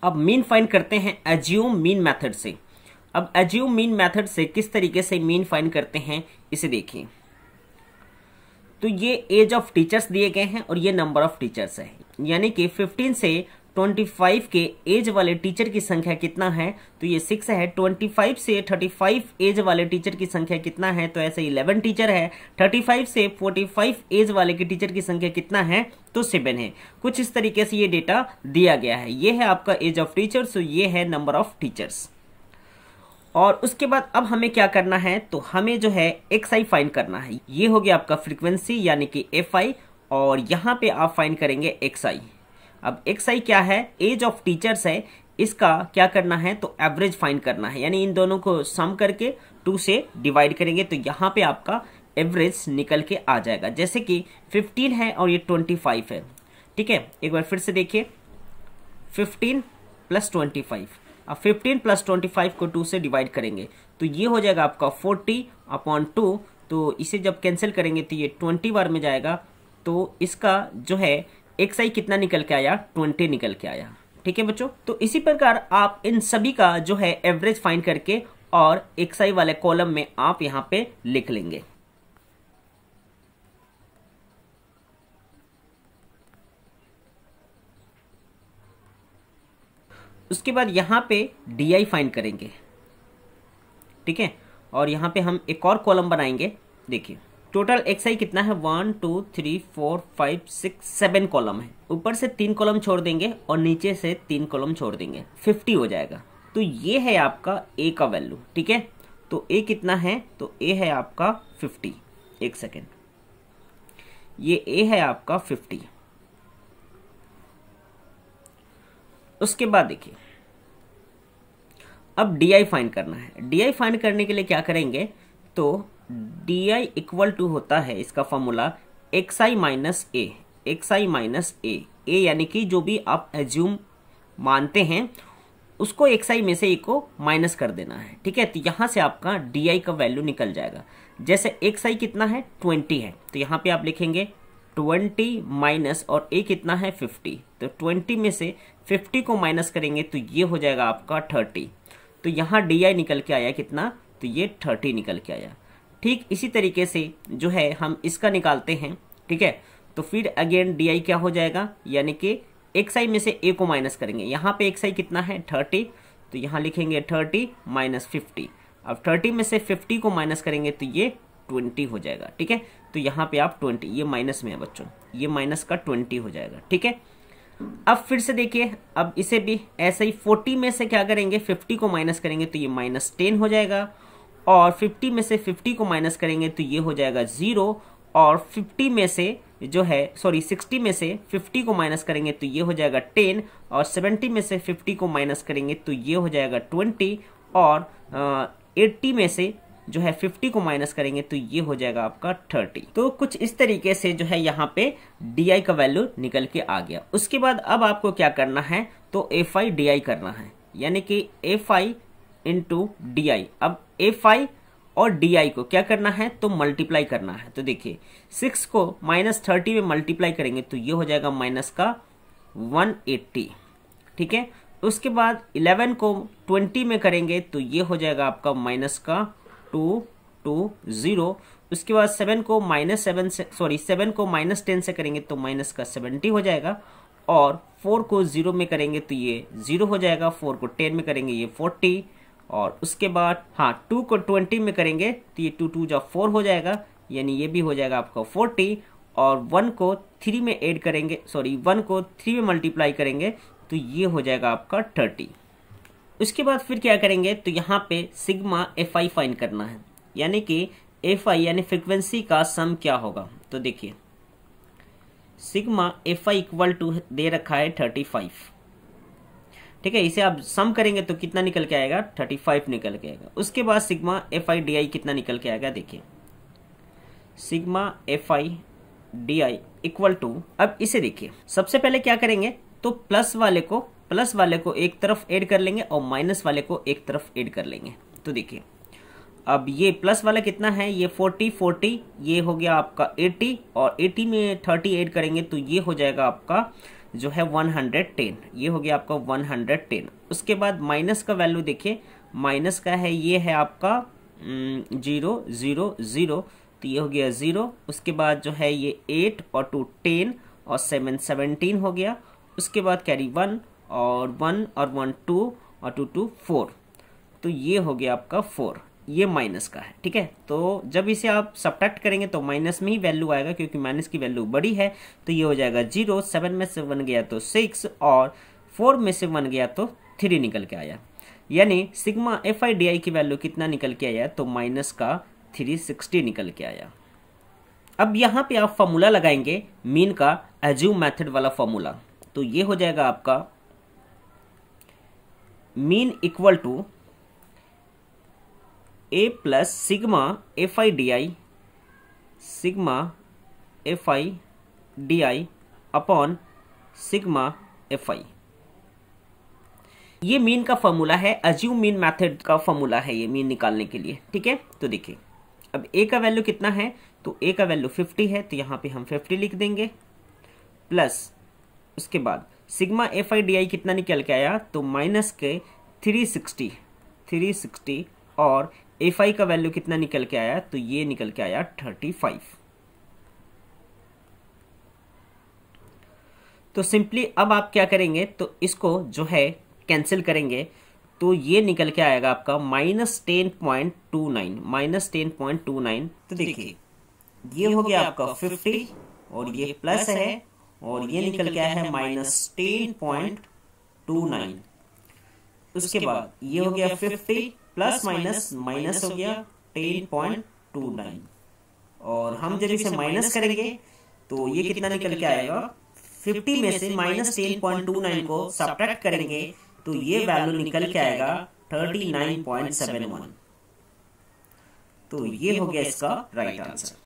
अब mean find करते हैं एज्यूम मीन मेथड से। अब एज्यूम मीन मेथड से किस तरीके से मीन फाइंड करते हैं इसे देखिए। तो ये एज ऑफ टीचर्स दिए गए हैं और ये नंबर ऑफ टीचर्स है, यानी कि 15 से 25 के एज वाले टीचर की संख्या कितना है, तो ये 6 है। 25 से 35 एज वाले टीचर की संख्या कितना है, तो ऐसे 11 टीचर है। 35 से 45 एज वाले के टीचर की संख्या कितना है, तो 7 है। कुछ इस तरीके से ये डेटा दिया गया है। ये है आपका एज ऑफ टीचर्स, तो ये है नंबर ऑफ टीचर्स। और उसके बाद अब हमें क्या करना है, तो हमें जो है XI फाइंड करना है। ये हो गया आपका फ्रीक्वेंसी यानी कि FI, और यहाँ पे आप फाइंड करेंगे XI। अब XI क्या है, एज ऑफ टीचर्स है, इसका क्या करना है, तो एवरेज फाइंड करना है, यानी इन दोनों को सम करके 2 से डिवाइड करेंगे तो यहाँ पे आपका एवरेज निकल के आ जाएगा। जैसे कि 15 है और ये 25 है, ठीक है। एक बार फिर से देखिए, 15 प्लस 25। अब 15 प्लस 25 को 2 से डिवाइड करेंगे तो ये हो जाएगा आपका 40/2। तो इसे जब कैंसिल करेंगे तो ये 20 बार में जाएगा, तो इसका जो है XI कितना निकल के आया, 20 निकल के आया, ठीक है बच्चों। तो इसी प्रकार आप इन सभी का जो है एवरेज फाइंड करके और XI वाले कॉलम में आप यहाँ पे लिख लेंगे। उसके बाद यहाँ पे DI फाइंड करेंगे, ठीक है। और यहाँ पे हम एक और कॉलम बनाएंगे। देखिए टोटल XI कितना है, 1 2 3 4 5 6 7 कॉलम है। ऊपर से 3 कॉलम छोड़ देंगे और नीचे से 3 कॉलम छोड़ देंगे, 50 हो जाएगा। तो ये है आपका A का वैल्यू, ठीक है। तो A कितना है, तो A है आपका 50। एक सेकेंड, ये A है आपका 50। उसके बाद देखिए अब DI फाइंड करना है। DI फाइंड करने के लिए क्या करेंगे, तो DI इक्वल टू होता है, इसका formula XI minus A। XI minus A, A यानी कि जो भी आप एज्यूम मानते हैं उसको XI में से A को माइनस कर देना है, ठीक है। तो यहाँ से आपका DI का वैल्यू निकल जाएगा। जैसे XI कितना है, 20 है, तो यहाँ पे आप लिखेंगे 20 माइनस, और A कितना है 50, तो 20 में से 50 को माइनस करेंगे तो ये हो जाएगा आपका 30। तो यहाँ DI निकल के आया कितना, तो ये 30 निकल के आया। ठीक इसी तरीके से जो है हम इसका निकालते हैं, ठीक है। तो फिर अगेन DI क्या हो जाएगा, यानी कि XI में से A को माइनस करेंगे। यहाँ पे XI कितना है 30, तो यहाँ लिखेंगे 30 माइनस 50। अब 30 में से 50 को माइनस करेंगे तो ये 20 हो जाएगा, ठीक है। तो यहाँ पे आप 20, ये माइनस में है बच्चों, ये माइनस का 20 हो जाएगा, ठीक है। अब फिर से देखिए, अब इसे भी ऐसे ही 40 में से क्या करेंगे, 50 को माइनस करेंगे तो ये -10 हो जाएगा, और 50 में से 50 को माइनस करेंगे तो ये हो जाएगा 0, और 50 में से जो है 60 में से 50 को माइनस करेंगे तो ये हो जाएगा 10, और 70 में से 50 को माइनस करेंगे तो ये हो जाएगा 20, और 80 में से जो है 50 को माइनस करेंगे तो ये हो जाएगा आपका 30। तो कुछ इस तरीके से जो है यहाँ पे DI का वैल्यू निकल के आ गया। उसके बाद अब आपको क्या करना है, तो FI DI करना है, यानी कि FI इंटू DI। अब FI और DI को क्या करना है, तो मल्टीप्लाई करना है। तो देखिए 6 को -30 में मल्टीप्लाई करेंगे तो ये हो जाएगा माइनस का 180, ठीक है। उसके बाद 11 को 20 में करेंगे तो ये हो जाएगा आपका माइनस का 220। उसके बाद 7 को -10 से करेंगे तो माइनस का 70 हो जाएगा, और 4 को 0 में करेंगे तो ये 0 हो जाएगा, 4 को 10 में करेंगे ये 40, और उसके बाद 2 को 20 में करेंगे तो ये 2 2 जा 4 हो जाएगा, यानी ये भी हो जाएगा आपका 40, और 1 को 3 में ऐड करेंगे, 1 को 3 में मल्टीप्लाई करेंगे तो ये हो जाएगा आपका 30। उसके बाद फिर क्या करेंगे, तो यहाँ पे सिग्मा FI फाइंड करना है, यानी कि FI यानी फ्रीक्वेंसी का सम क्या होगा। तो देखिए सिग्मा FI इक्वल टू दे रखा है 35, ठीक है। इसे आप सम करेंगे तो कितना निकल के आएगा, 35 निकल के आएगा। उसके बाद सिग्मा FI DI कितना निकल के आएगा, देखिए sigma FI DI equal to, अब इसे देखिए सबसे पहले क्या करेंगे, तो प्लस वाले को एक तरफ ऐड कर लेंगे और माइनस वाले को एक तरफ ऐड कर लेंगे। तो देखिए अब ये प्लस वाला कितना है, ये 40, ये हो गया आपका 80, और 80 में 30 ऐड करेंगे तो ये हो जाएगा आपका जो है 110, ये हो गया आपका 110। उसके बाद माइनस का वैल्यू देखिए, माइनस का है ये है आपका 0 0 0, तो ये हो गया 0। उसके बाद जो है ये 8 और 2 10 और 7 17 हो गया। उसके बाद कैरी 1 और 1 और 1 2 और 2 2 4, तो ये हो गया आपका 4, ये माइनस का है। ठीक है, तो जब इसे आप सब्ट्रैक्ट करेंगे तो माइनस में ही वैल्यू आएगा, क्योंकि माइनस की वैल्यू बड़ी है। तो ये हो जाएगा 0, 7 में से 1 गया तो 6 और 4 में से 1 गया तो 3 निकल के आया। यानी सिग्मा FI/DI की वैल्यू कितना निकल के आया, तो माइनस का 360 निकल के आया। अब यहाँ पे आप फॉर्मूला लगाएंगे मीन का, एज्यूम मेथड वाला फॉर्मूला। तो ये हो जाएगा आपका mean equal to A plus sigma FI/DI, sigma FI/DI upon sigma FI। ये मीन का फॉर्मूला है, अज्यूम मीन मेथड का फॉर्मूला है ये मीन निकालने के लिए। ठीक है, तो देखिए अब A का वैल्यू कितना है, तो A का वैल्यू 50 है, तो यहाँ पे हम 50 लिख देंगे, प्लस उसके बाद सिग्मा FI/DI कितना निकल के आया, तो माइनस के 360 और FI का वैल्यू कितना निकल के आया, तो ये निकल के आया 35। तो सिंपली अब आप क्या करेंगे, तो इसको जो है कैंसिल करेंगे, तो ये निकल के आएगा आपका -10.29, -10.29। तो देखिए ये हो गया आपका 50 और ये प्लस है और ये निकल के आया है -10.29। उसके बाद ये हो गया 50 प्लस माइनस माइनस हो गया 10.29, और हम जब इसे माइनस करेंगे तो ये कितना निकल के आएगा, 50 में से -10.29 को सब्ट्रैक्ट करेंगे तो ये वैल्यू निकल के आएगा 39.71। तो ये हो गया इसका राइट आंसर।